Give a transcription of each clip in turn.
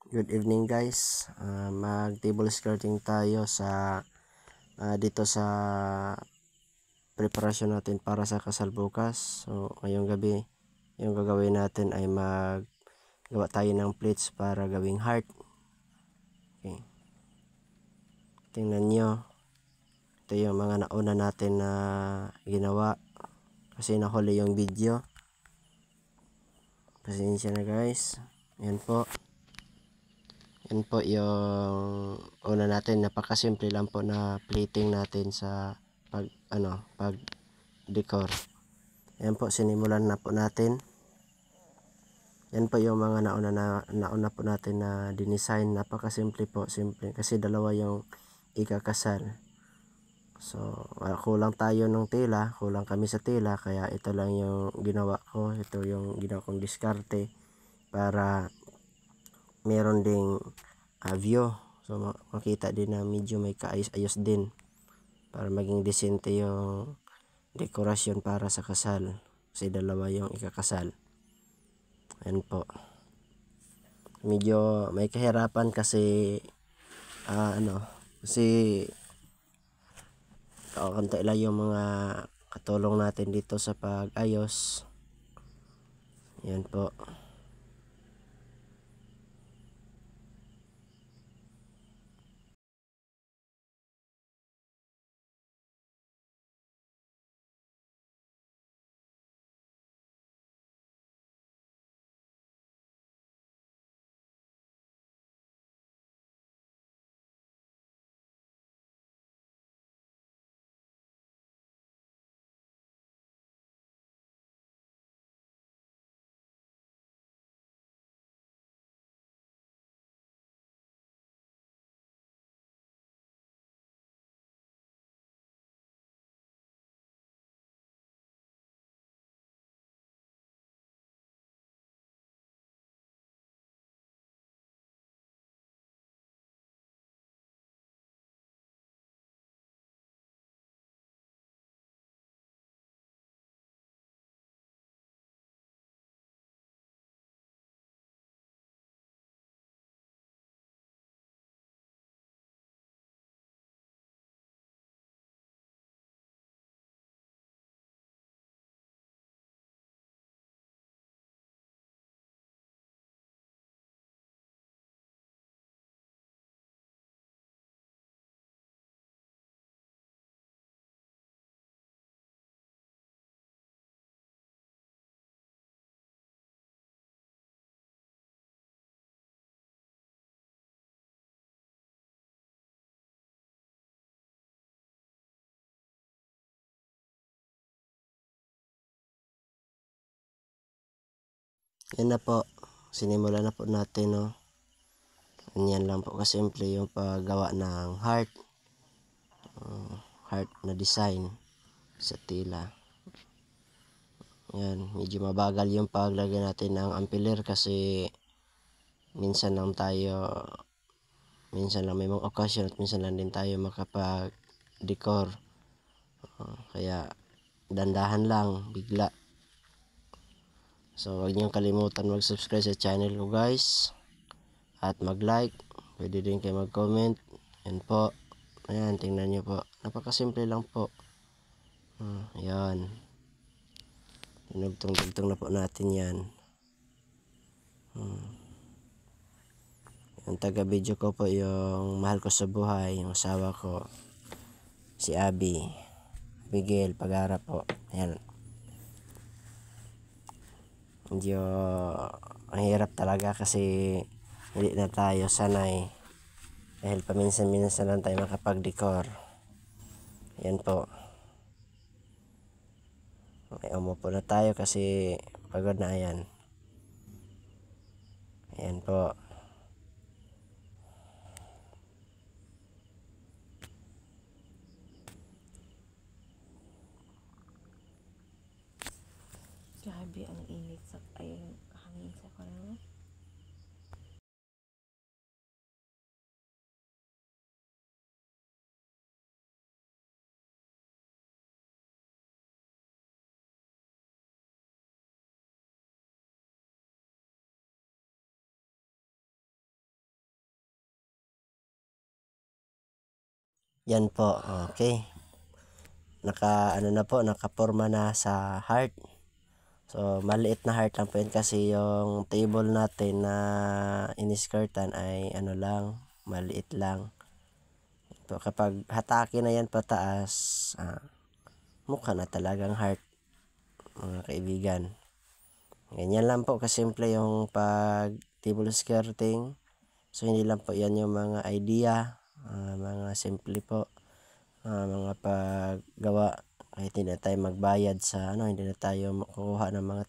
Good evening guys. Mag table skirting tayo sa dito sa preparasyon natin para sa kasal bukas. So ngayong gabi, yung gagawin natin ay maggawa tayo ng plates para gawing heart. Okay. Tingnan nyo. Ito yung mga nauna natin na ginawa kasi nahuli yung video. Pasensya na guys. Yan po. Yan po yung una natin, napakasimple lang po na plating natin sa pag decor. Yan po, sinimulan na po natin. Yan po yung mga nauna po natin na dinesign. Napakasimple po, simple kasi dalawa yung ikakasal. So kulang tayo ng tela, kulang kami sa tela, kaya ito lang yung ginawa ko. Ito yung ginawa kong diskarte para meron ding view, so makita din na medyo may kaayos-ayos din para maging decente yung dekorasyon para sa kasal kasi dalawa yung ikakasal. Ayan po, medyo may kahirapan kasi kasi kaunti lang yung mga katulong natin dito sa pag-ayos. Ayan po. Yan na po, sinimula na po natin, no. Ganyan lang po kasimple yung paggawa ng heart na design sa tela. Yan, medyo mabagal yung paglagay natin ng ampeller kasi minsan lang may mga okasyon at minsan lang din tayo makapag decor. Kaya dandahan lang, bigla. So huwag niyong kalimutan mag-subscribe sa channel ko guys, at mag-like, pwede din kayo mag-comment. Yan po. Ayan, tingnan nyo po, napakasimple lang po. Ayan, dinugtong-dugtong na po natin yan. Yung taga video ko po yung mahal ko sa buhay, yung asawa ko, si Abigail Pagara po. Ayan, medyo ang hirap talaga kasi hindi na tayo sanay dahil paminsan-minsan lang tayo makapag-decor. Yan po. Okay, umupo na tayo kasi pagod na. Ayan. Ayan po. Grabe ang init sa hangin sa kanan. Yan po, okay. Ano na po, nakaporma na sa heart. So, maliit na heart lang po yun kasi yung table natin na iniskirtan ay ano lang, maliit lang. So, kapag hatake na yan pataas, mukha na talagang heart, mga kaibigan. Ganyan lang po kasimple yung pag table skirting. So, hindi lang po yan yung mga idea, mga simple po, mga paggawa. Kahit hindi na tayo magbayad sa hindi na tayo makukuha ng mga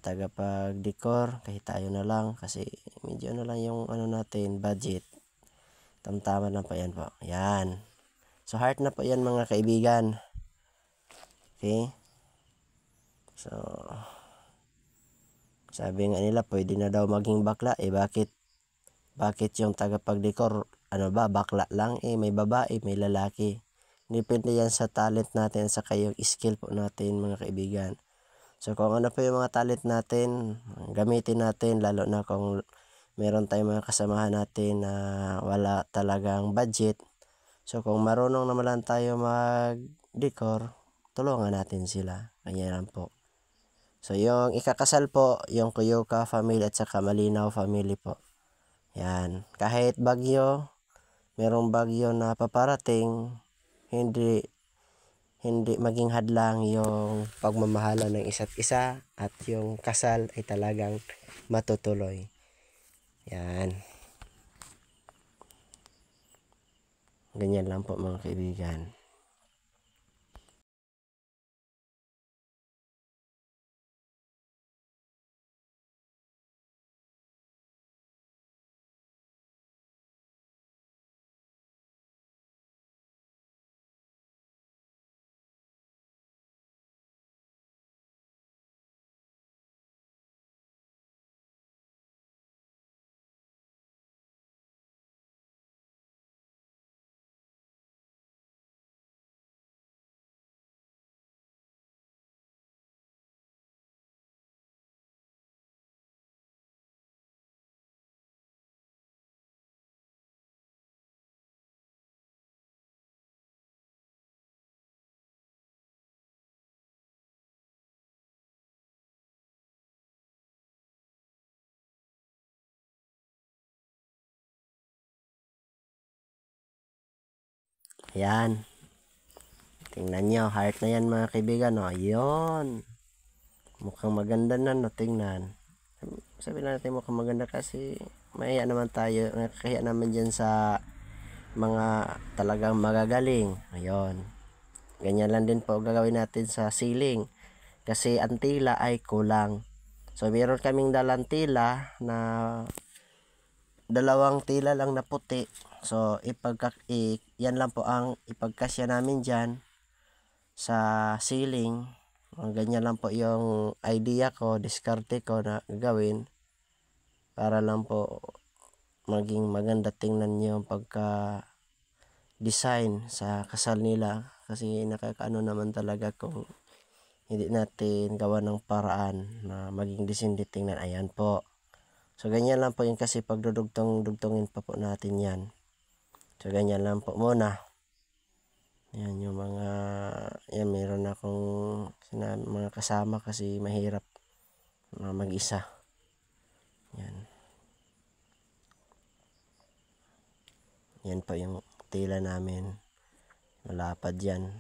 tagapag-decor, kahit tayo na lang kasi medyo lang yung natin budget. Tamtama lang po yan po. Yan. So, heart na po yan mga kaibigan. Okay? So, sabi nga nila, pwede na daw maging bakla. Bakit yung tagapag-decor, bakla lang? May babae, may lalaki. Depende yan sa talent natin, sa kayong skill po natin mga kaibigan. So, kung ano po yung mga talent natin, gamitin natin, lalo na kung meron tayong mga kasamahan natin na wala talagang budget. So, kung marunong naman lang tayo mag-decor, tulungan natin sila. Ganyan lang po. So, yung ikakasal po, yung Kuyoka family at saka Malinaw family po. Yan. Kahit merong bagyo na paparating, hindi maging hadlang yung pagmamahala ng isa't isa at yung kasal ay talagang matutuloy. Yan. Ganyan lang po mga kaibigan. Yan. Tingnan nyo, heart na yan mga kaibigan. Yun. Mukhang maganda na, tingnan. Sabi natin mukhang maganda kasi mahiya naman tayo. Kaya naman dyan sa mga talagang magagaling. Ayun. Ganyan lang din po gagawin natin sa ceiling. Kasi ang tila ay kulang. So, meron kaming dalang tila na dalawang tila lang na puti. So, yan lang po ang ipagkasya namin dyan sa ceiling. Ganyan lang po yung idea ko, diskarte ko na gagawin para lang po maging maganda tingnan yung pagka design sa kasal nila kasi nakakaano naman talaga kung hindi natin gawa ng paraan na maging decente tingnan. Ayan po. So, ganyan lang po yun kasi pagdudugtong-dugtongin pa po natin yan. So, ganyan lang po muna. Yan yung meron akong mga kasama kasi mahirap na mag-isa. Yan. Yan po yung tila namin. Malapad yan.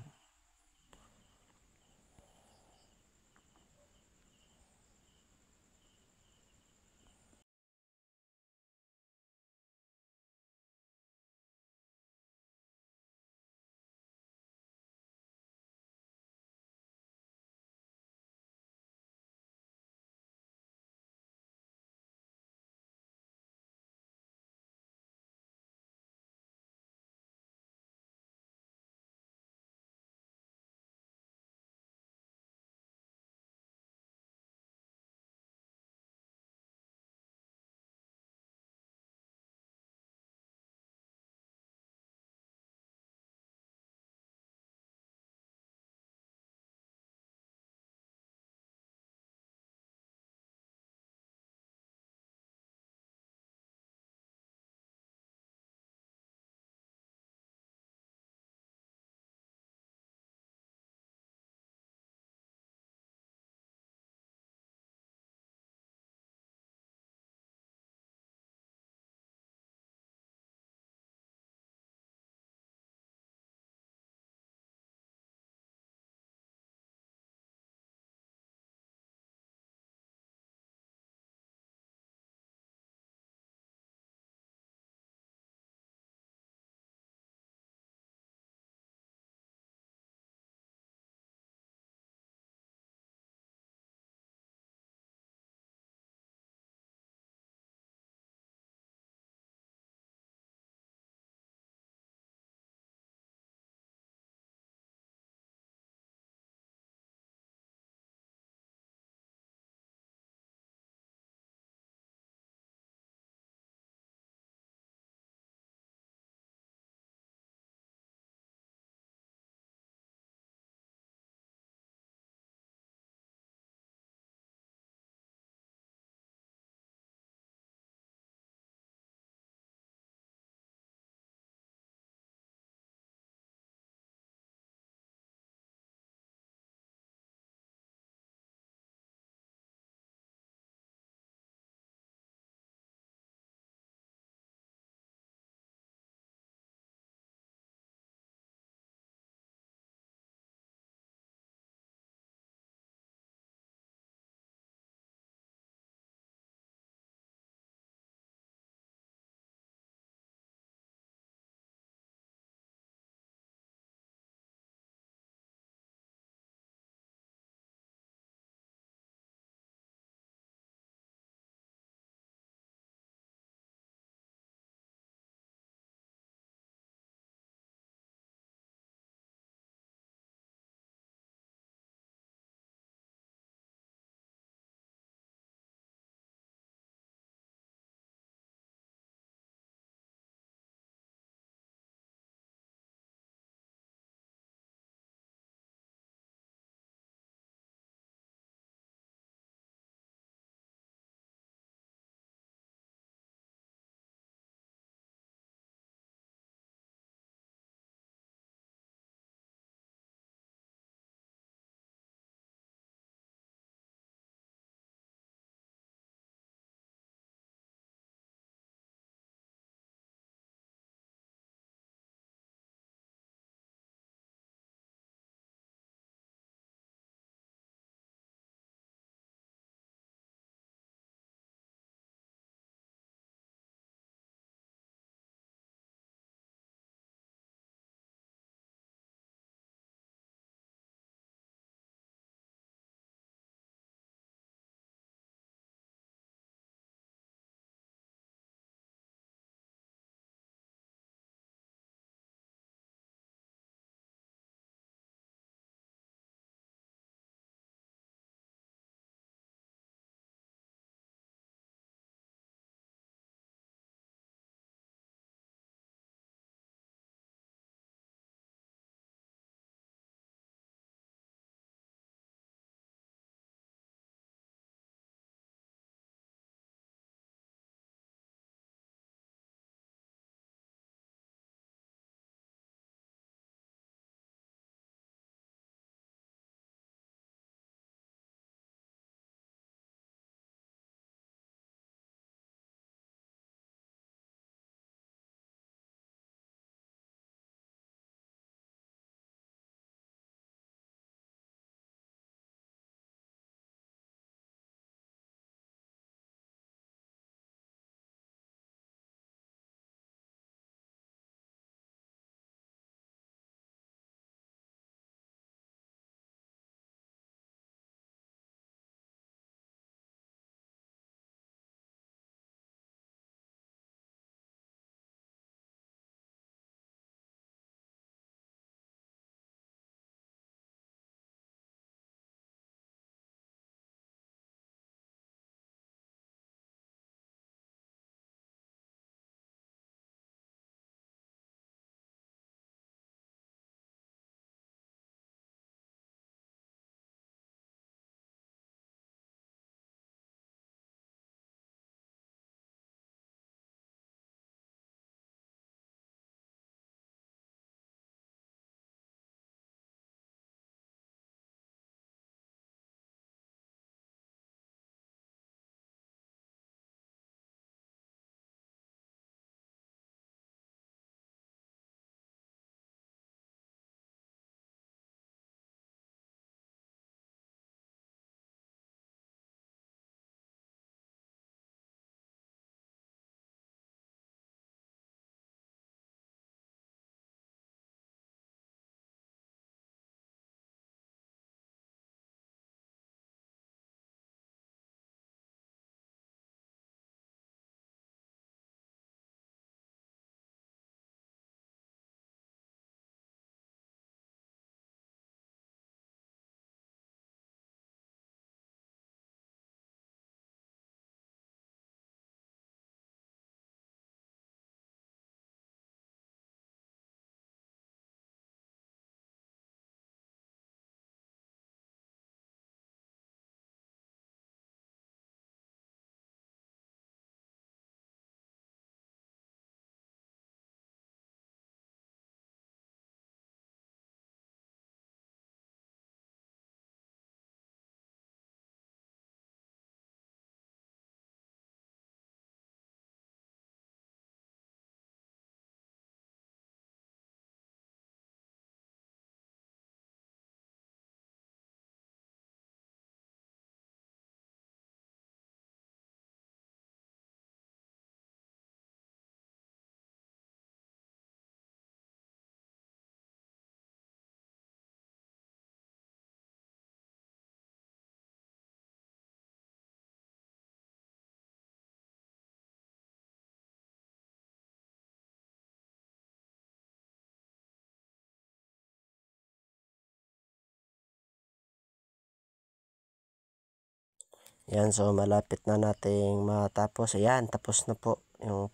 Yan, so malapit na nating matapos. Ayan, tapos na po yung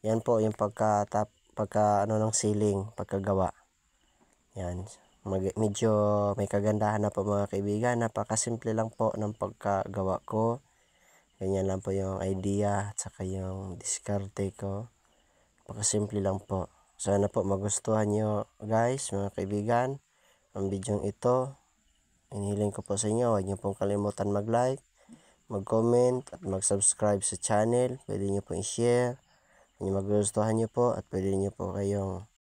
yan po yung pagka ano ng ceiling, pagkagawa. Yan, medyo may kagandahan na po mga kaibigan. Napakasimple lang po ng pagkagawa ko. Ganyan lang po yung idea at saka yung diskarte ko. Napakasimple lang po. Sana po magustuhan nyo guys, mga kaibigan, ang video ito. Inihiling ko po sa inyo, huwag nyo pong kalimutan mag-like, mag-comment at mag-subscribe sa channel. Pwede nyo po i-share kung magustuhan nyo po, at pwede nyo po kayong